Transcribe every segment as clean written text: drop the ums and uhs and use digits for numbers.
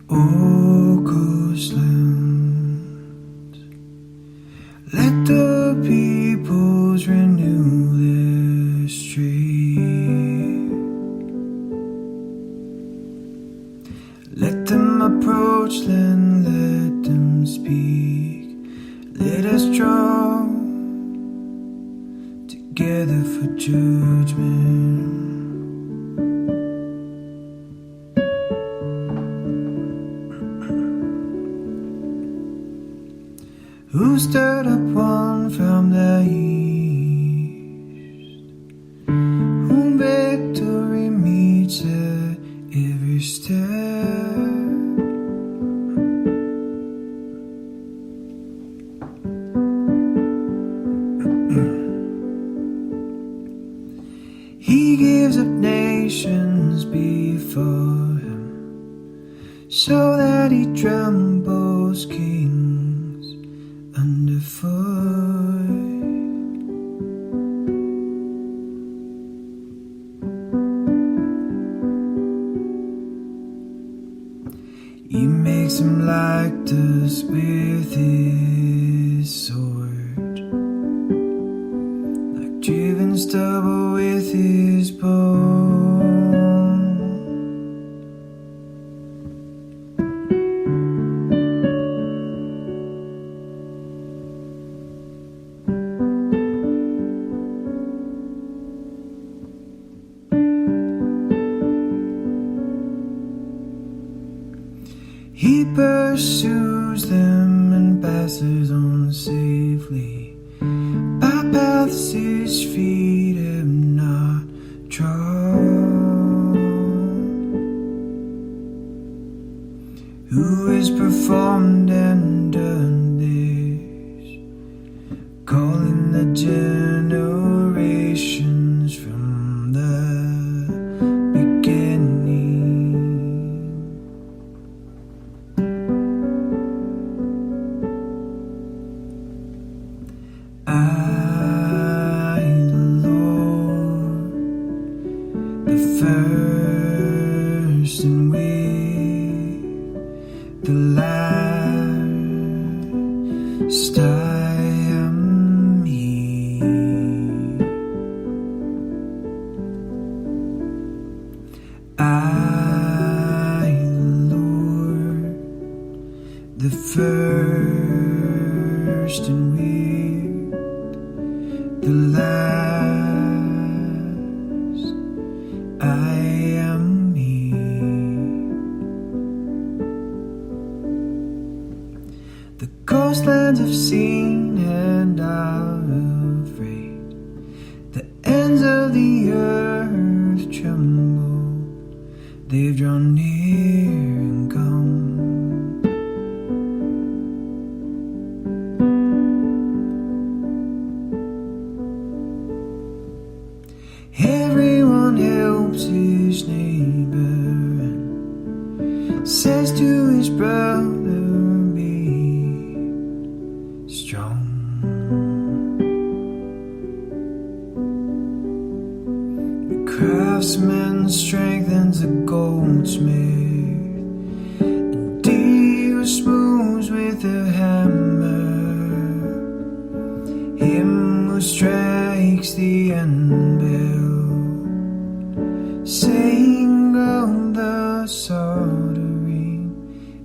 O coastlands, let the peoples renew their strength. Let them approach, then let them speak. Let us draw together for judgment. Who stirred up one from the east, whom victory meets at every step. He gives up nations before him, so that he trembles kings underfoot. He makes him like dust with his sword, like driven stubble with his bow. He pursues them and passes on safely by paths his feet have not trod. Who has performed and done this, calling the generations from the beginning. I, the Lord, the first and with the last, I am He. I, the Lord, the first and with the last, I am He. The coastlands have seen and are afraid. The ends of the earth tremble. They've drawn near and come. Everyone helps his neighbor and says to his brother, be strong. The craftsman strengthens the goldsmith, and deal smooths with a hammer. Him who strikes the anvil, saying of the soldering,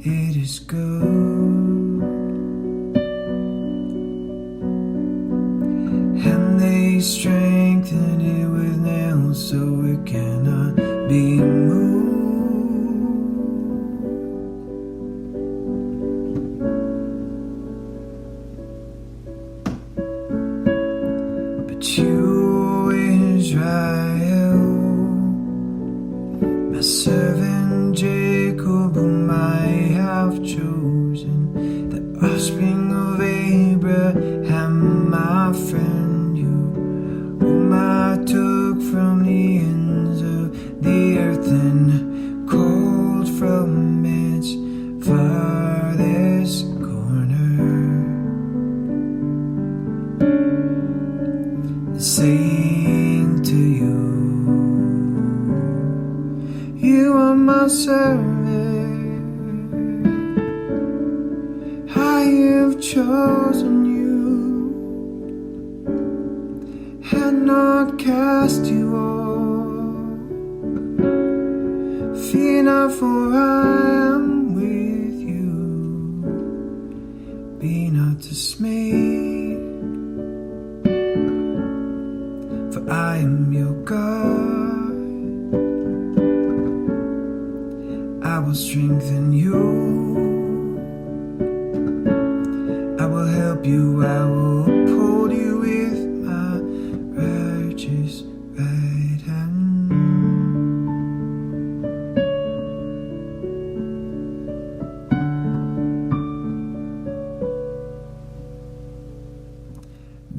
it is good. And they strengthen it with nails, so it cannot be moved. But you, Israel, my servant Jacob, whom I have chosen, the offspring of Abraham, my friend, you, whom I took from the ends of the earth and called from its farthest corner. Saying to you, you are my servant. chosen you, had not cast you off. Fear not, for I am with you. Be not dismayed, for I am your God. I will strengthen you, I will help you, I will uphold you with my righteous right hand.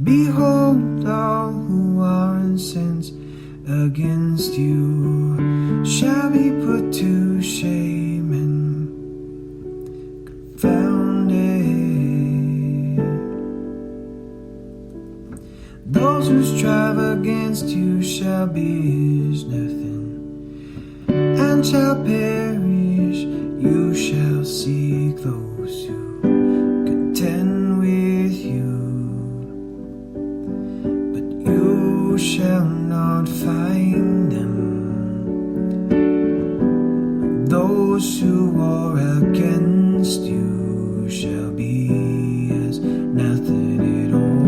Behold, all who are incensed against you shall be put to shame and confounded. Those who strive against you shall be as nothing, and shall perish. You shall seek those who contend with you, but you shall not find them. Those who war against you shall be as nothing at all,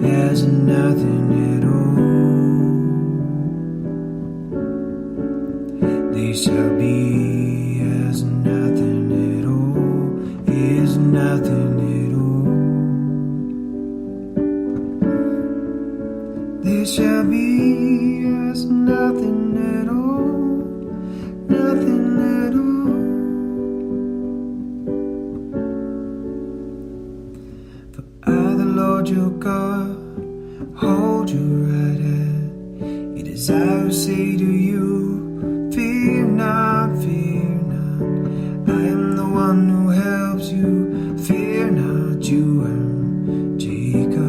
as nothing at all. They shall be as nothing at all, is nothing at all. They shall be as nothing at all, nothing at all. For I, the Lord your God, hold your right hand. It is I who say to you, fear not, fear not. I am the one who helps you. Fear not, you am Jacob,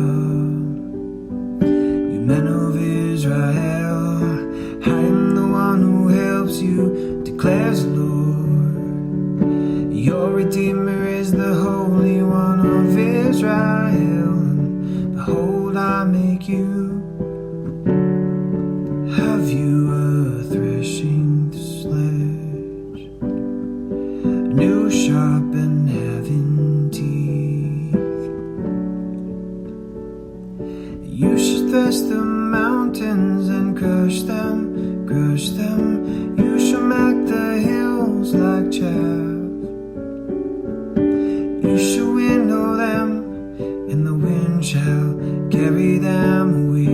you men of Israel. I am the one who helps you, declares the Lord. Your Redeemer is the Holy One of Israel. And behold, I make you, have you a threshing sledge, new sharp and having teeth. You shall thresh the mountains and crush them, crush them. You shall make the hills like chaff. You shall winnow them, and the wind shall carry them away.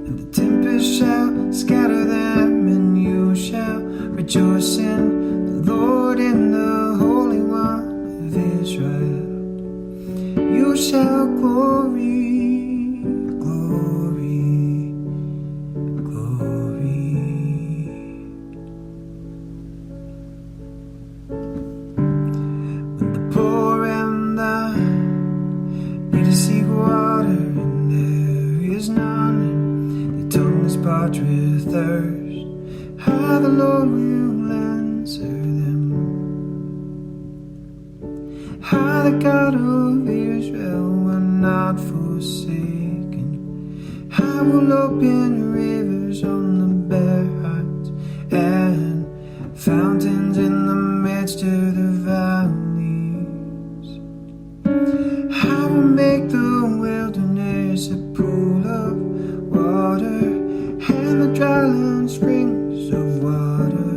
And the tempest shall scatter them, and you shall rejoice in the Lord, in the Holy One of Israel. You shall glory, glory, glory. When the poor and the needy seek water, and there is none, and their tongue is parched with thirst, how the Lord will answer them. How the God of Israel will not forsaken. I will open rivers on the bare heights, and fountains in the midst of the valleys. I will make the wilderness a pool of water, and the dry land springs of water.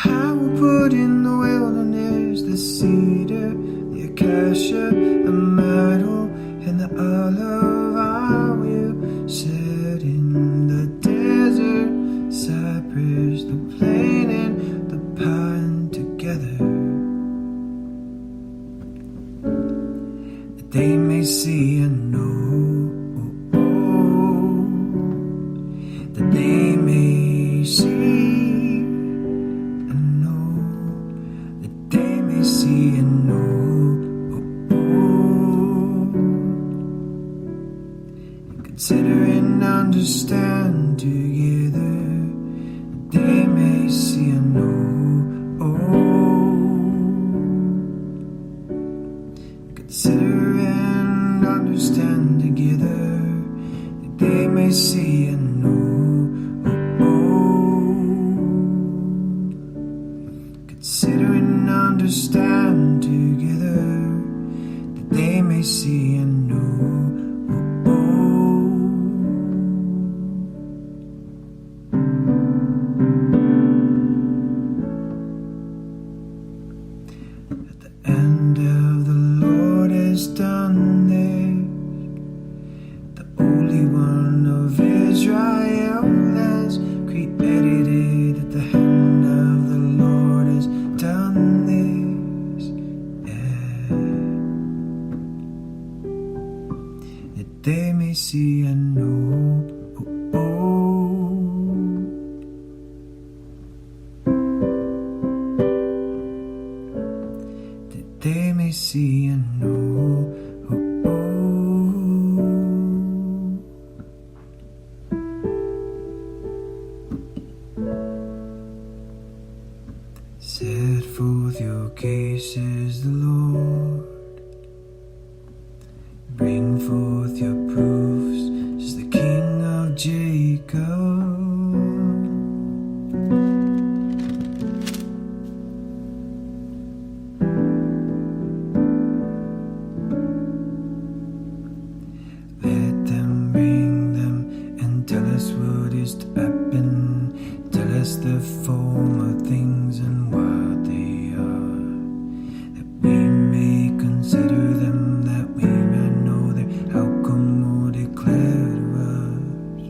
I will put in the wilderness the cedar, the acacia, the myrtle, and the olive. I will set in the desert cypress, the plane and the pine together, that they may see and know, that they may see and know, that they may see and know. Consider and understand together, that they may see and know. okay, says the Lord. Bring forth your proofs, says the King of Jacob. Let them bring them and tell us what is to happen. Tell us the form of things and what they are, that we may consider them, that we may know their outcome or declare to us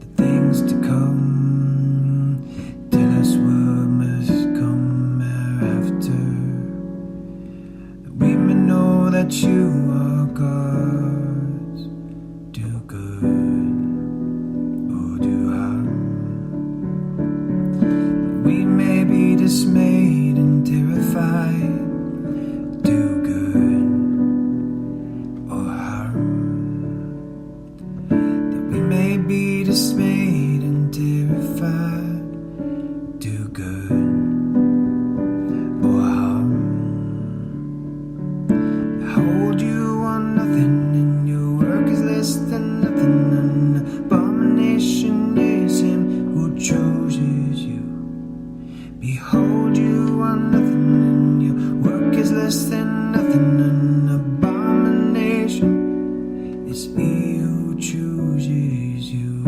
the things to come. Tell us what must come hereafter, that we may know that you are God's. Do good or do harm, we may be dismayed and terrified. Do good or harm, that we may be dismayed and terrified. Do good or harm. I hold you on nothing, and your work is less than nothing. An abomination is him who chooses you. Behold, you are nothing, and your work is less than nothing. An abomination is he who chooses you.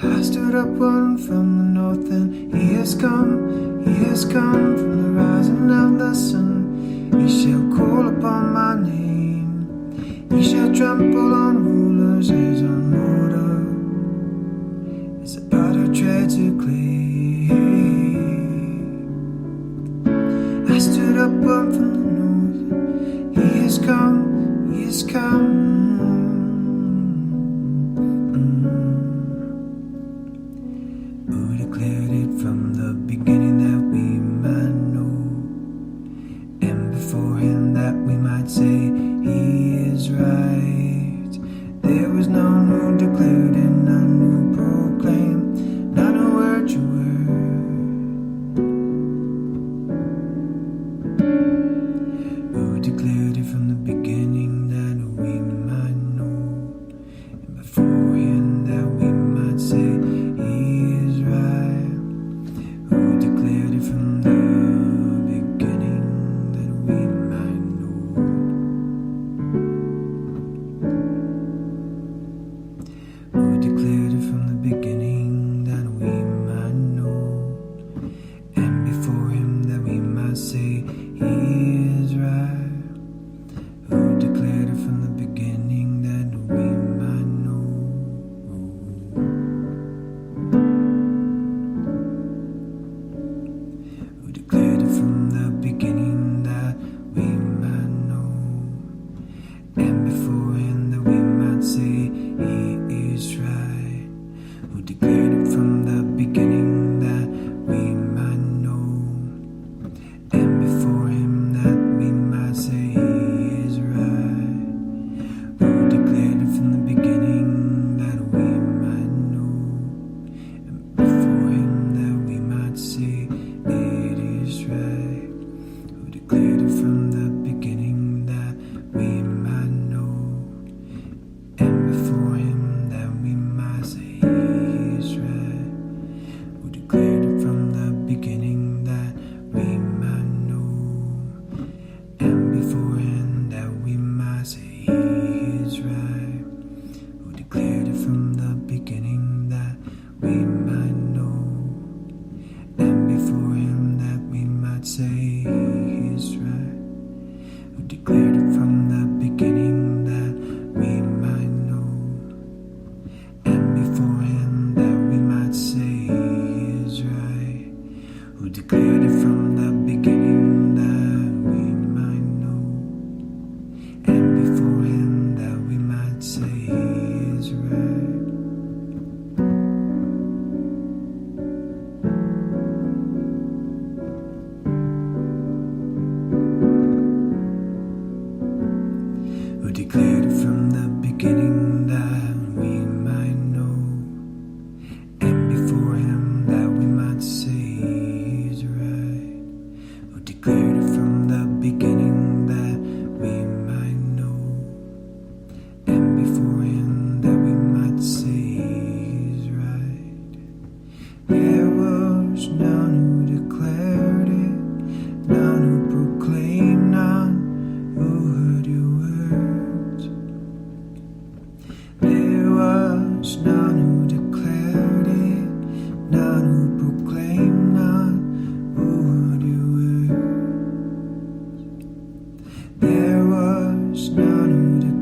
I stood up one from the north, and he has come from the rising of the sun. He shall call upon my name, he shall trample on rulers as on water, as the potter treads a clay. I stood up one from the north, he has come, he has come. Who declared it from the beginning that we might know, and before him that we might say he is right. There was none who declared and none who proclaimed, none who heard your word. Who declared it from the beginning that we might know, and before him that we might say he is right. Who declared it from the beginning that we might know. Who declared it from the beginning that we might know, and before him that we might say he is right. Who declared it from the beginning that we might know. Who declared it from the beginning that we might know, and before him that we might say he is right. Who declared it from the beginning that we might know, and before him that we might say he is right. Who declared it from the beginning that we might know, and before him that we might say it is right. Who declared it from the beginning that we might know, and before him that we might say he is right. Who declared it from the beginning that we might know, and before him that we might say he is right. Who declared it from the beginning that we might know, and before him that we might say he is right. Who declared it from the beginning that we might know, and before him that we might say he is right. Who declared it from the beginning that we might know, and before him that we might say he is right. Who declared it from the beginning that we might know, and before him you to